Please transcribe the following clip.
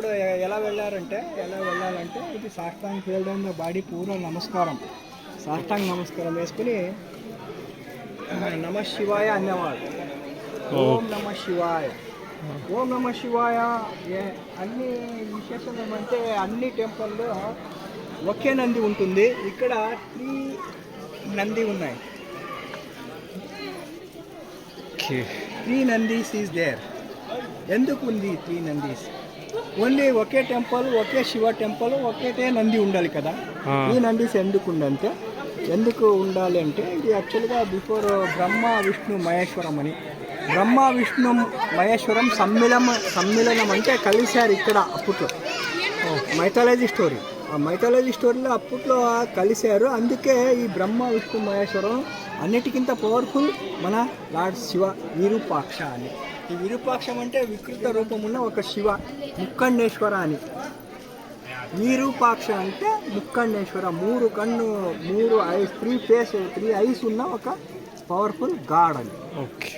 ఇప్పుడు ఎలా వెళ్ళాలంటే ఇది సాష్టాంగ్ ఫీల్డ్ అండ్ బాడీ పూర్వ నమస్కారం, సాష్టాంగ్ నమస్కారం వేసుకుని నమ శివాయ అనేవాడు. ఓం నమ శివాయ, ఓం నమ శివాయ. అన్ని విశేషం ఏమంటే అన్ని టెంపుల్లో ఒకే నంది ఉంటుంది. ఇక్కడ 3 నంది ఉన్నాయి. 3 నందీస్ ఈజ్ దేర్. ఎందుకు ఉంది 3 నందీస్? ఓన్లీ ఒకే టెంపుల్, ఒకే శివ టెంపుల్, ఒకేటే నంది ఉండాలి కదా. 3 నందీస్ ఎందుకు ఉండాలి అంటే ఇది యాక్చువల్గా బిఫోర్ బ్రహ్మ విష్ణు మహేశ్వరం అని. బ్రహ్మ విష్ణు మహేశ్వరం సమ్మిళనం అంటే కలిశారు ఇక్కడ అప్పట్లో. మైథాలజీ స్టోరీ, ఆ మైథాలజీ స్టోరీలో అప్పట్లో కలిశారు. అందుకే ఈ బ్రహ్మ విష్ణు మహేశ్వరం అన్నిటికింత పవర్ఫుల్ మన లార్డ్ శివ విరూపాక్ష అని. ఈ విరూపాక్షం అంటే వికృత రూపమున్న ఒక శివ, ముక్కండేశ్వర అని. విరూపాక్ష అంటే ముక్కండేశ్వర, 3 కన్ను, 3 ఐస్, 3 ఫేస్, 3 ఐస్ ఉన్న ఒక పవర్ఫుల్ గాడ్ అని. ఓకే.